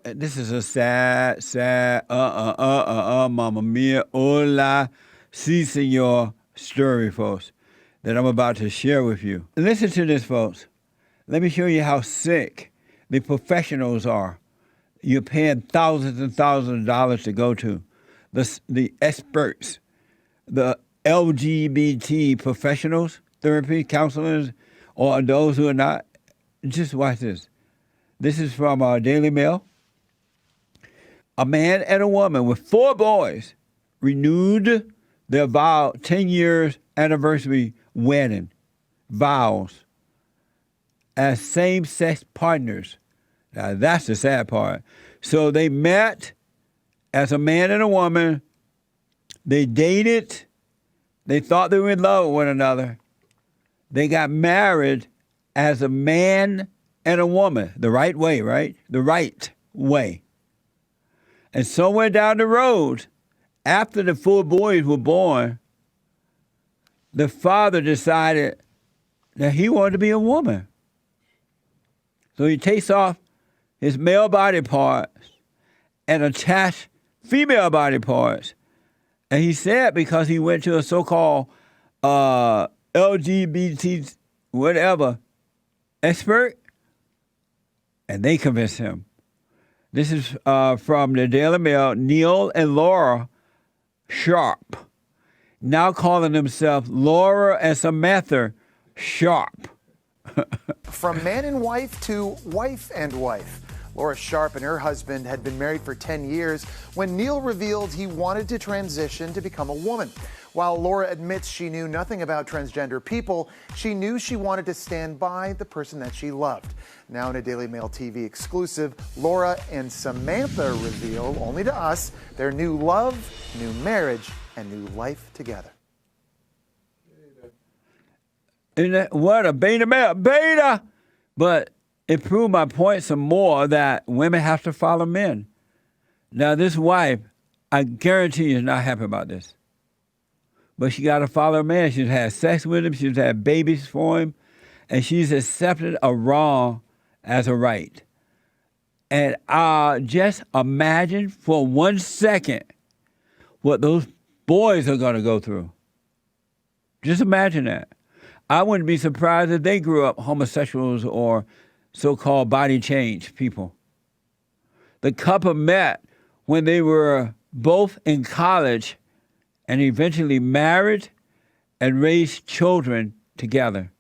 This is a sad, Mamma Mia, hola, si, senor story, folks, that I'm about to share with you. Listen to this, folks. Let me show you how sick the professionals are. You're paying thousands and thousands of dollars to go to. The experts, the LGBT professionals, therapy counselors, or those who are not. Just watch this. This is from Daily Mail. A man and a woman with 4 boys renewed their 10 years anniversary wedding vows as same-sex partners. Now, that's the sad part. So they met as a man and a woman. They dated. They thought they were in love with one another. They got married as a man and a woman, the right way, right? The right way. And somewhere down the road, after the 4 boys were born, the father decided that he wanted to be a woman. So he takes off his male body parts and attached female body parts. And he said because he went to a so-called LGBT whatever expert, and they convinced him. This is from the Daily Mail. Neil and Laura Sharp, now calling themselves Laura and Samantha Sharp. From man and wife to wife and wife. Laura Sharp and her husband had been married for 10 years when Neil revealed he wanted to transition to become a woman. While Laura admits she knew nothing about transgender people, she knew she wanted to stand by the person that she loved. Now in a Daily Mail TV exclusive, Laura and Samantha reveal, only to us, their new love, new marriage, and new life together. What a beta male, beta! But it proved my point some more that women have to follow men. Now this wife, I guarantee you is not happy about this. But she got to follow a man. She's had sex with him. She's had babies for him. And she's accepted a wrong as a right. And just imagine for 1 second what those boys are going to go through. Just imagine that. I wouldn't be surprised if they grew up homosexuals or so-called body change people. The couple met when they were both in college and eventually married and raised children together.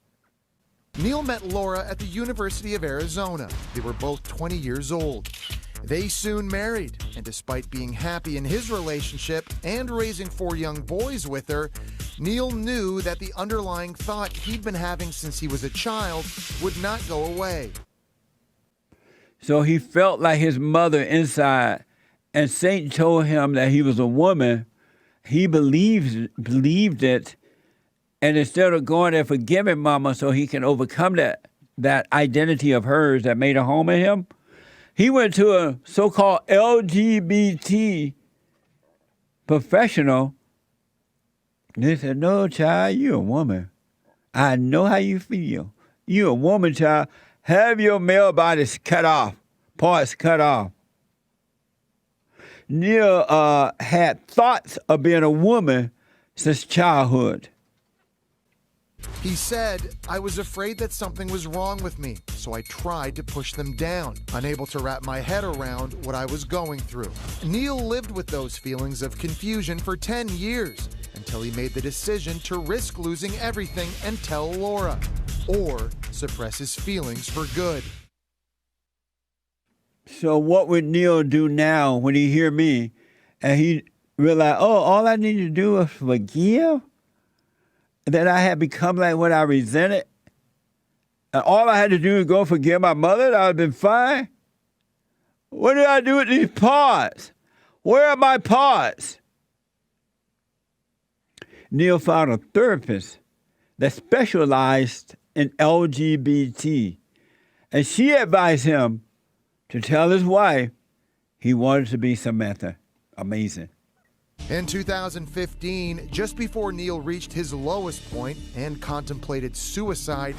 Neil met Laura at the University of Arizona. They were both 20 years old. They soon married, and despite being happy in his relationship and raising 4 young boys with her, Neil knew that the underlying thought he'd been having since he was a child would not go away. So he felt like his mother inside, and Satan told him that he was a woman. He believed it, and instead of going there forgiving mama so he can overcome that identity of hers that made a home in him, he went to a so-called LGBT professional. And they said, no, child, you're a woman. I know how you feel. You're a woman, child. Have your male bodies cut off, parts cut off. Neil had thoughts of being a woman since childhood. He said, I was afraid that something was wrong with me, so I tried to push them down, unable to wrap my head around what I was going through. Neil lived with those feelings of confusion for 10 years until he made the decision to risk losing everything and tell Laura, or suppress his feelings for good. So what would Neil do now when he hear me and he realize, oh, all I need to do is forgive? That I had become like what I resented? And all I had to do is go forgive my mother, that I would have been fine? What did I do with these parts? Where are my parts? Neil found a therapist that specialized in LGBT, and she advised him to tell his wife he wanted to be Samantha. Amazing. In 2015, just before Neil reached his lowest point and contemplated suicide,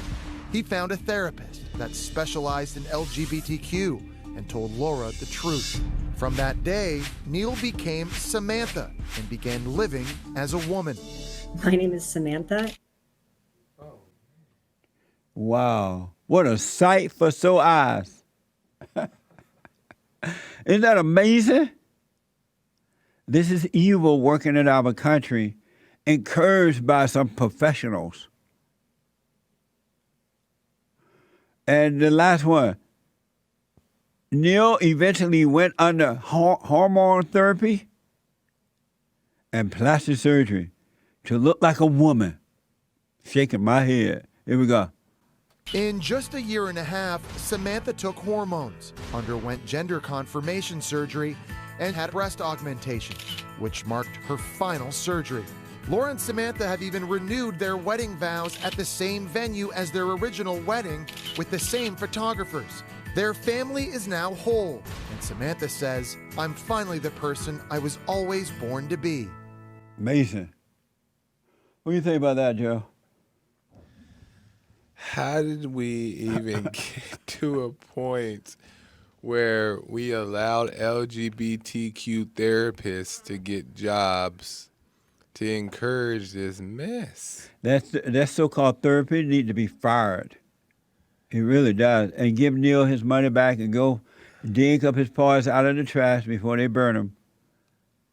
he found a therapist that specialized in LGBTQ and told Laura the truth. From that day, Neil became Samantha and began living as a woman. My name is Samantha. Wow. What a sight for sore eyes. Isn't that amazing? This is evil working in our country, encouraged by some professionals. And the last one, Neil eventually went under hormone therapy and plastic surgery to look like a woman. Shaking my head. Here we go. In just a year and a half, Samantha took hormones, underwent gender confirmation surgery, and had breast augmentation, which marked her final surgery. Laura and Samantha have even renewed their wedding vows at the same venue as their original wedding with the same photographers. Their family is now whole, and Samantha says, "I'm finally the person I was always born to be." Amazing. What do you think about that, Joe? How did we even get to a point where we allowed LGBTQ therapists to get jobs to encourage this mess? That so-called therapy need to be fired. It really does. And give Neil his money back and go dig up his parts out of the trash before they burn them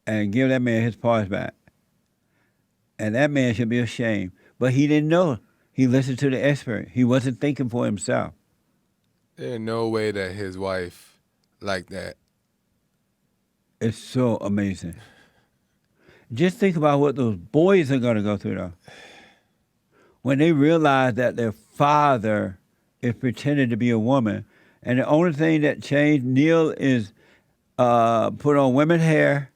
and give that man his parts back. And that man should be ashamed. But he didn't know. He listened to the expert. He wasn't thinking for himself. There's no way that his wife like that. It's so amazing. Just think about what those boys are going to go through, though. When they realize that their father is pretending to be a woman, and the only thing that changed, Neil is put on women's hair,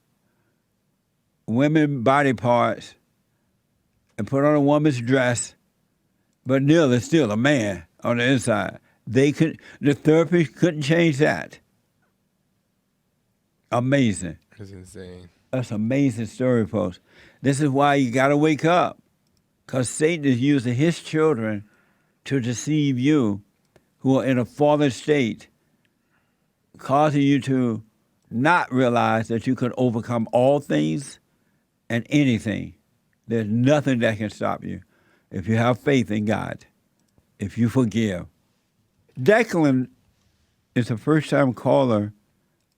women body parts, and put on a woman's dress, but Neil is still a man on the inside. The therapist couldn't change that. Amazing. It's insane. That's an amazing story, folks. This is why you got to wake up, because Satan is using his children to deceive you who are in a fallen state, causing you to not realize that you can overcome all things and anything. There's nothing that can stop you if you have faith in God, if you forgive. Declan is a first-time caller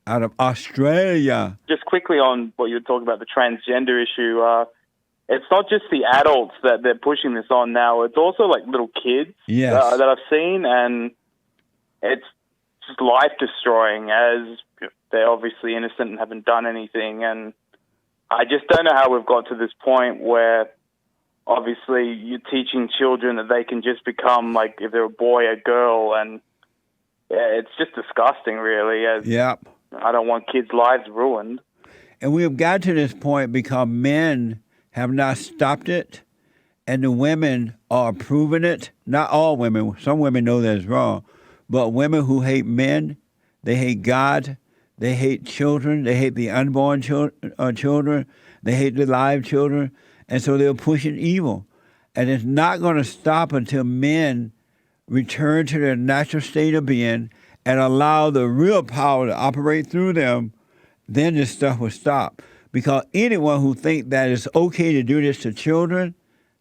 out of Australia. Just quickly on what you were talking about, the transgender issue, it's not just the adults that they're pushing this on now. It's also like little kids Yes. that I've seen, and it's just life-destroying as they're obviously innocent and haven't done anything. And I just don't know how we've got to this point where obviously you're teaching children that they can just become, like, if they're a boy, a girl, and it's just disgusting, really. Yep. I don't want kids' lives ruined. And we have got to this point because men have not stopped it, and the women are approving it. Not all women. Some women know that it's wrong. But women who hate men, they hate God, they hate children, they hate the unborn children, they hate the live children, and so they're pushing evil. And it's not going to stop until men return to their natural state of being and allow the real power to operate through them. Then this stuff will stop. Because anyone who thinks that it's okay to do this to children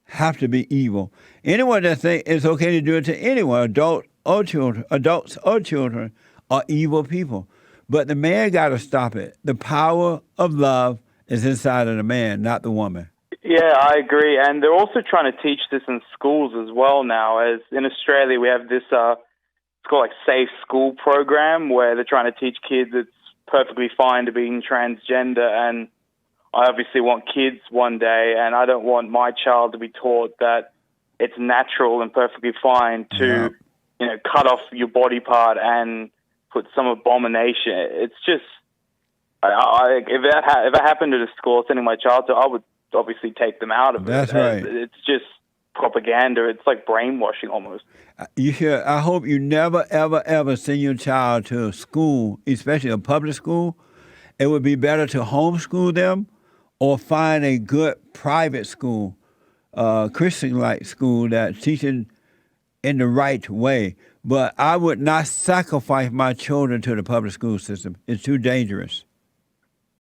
have to be evil. Anyone that thinks it's okay to do it to anyone, adults or children, are evil people. But the man got to stop it. The power of love is inside of the man, not the woman. Yeah, I agree. And they're also trying to teach this in schools as well now. As in Australia, we have this, it's called like Safe School program, where they're trying to teach kids it's perfectly fine to be transgender. And I obviously want kids one day, and I don't want my child to be taught that it's natural and perfectly fine to, cut off your body part and put some abomination. It's just, if that happened at a school sending my child to, I would obviously take them out of it. That's right. It's just propaganda. It's like brainwashing almost. You should. I hope you never, ever, ever send your child to a school, especially a public school. It would be better to homeschool them or find a good private school, Christian-like school that's teaching in the right way. But I would not sacrifice my children to the public school system. It's too dangerous.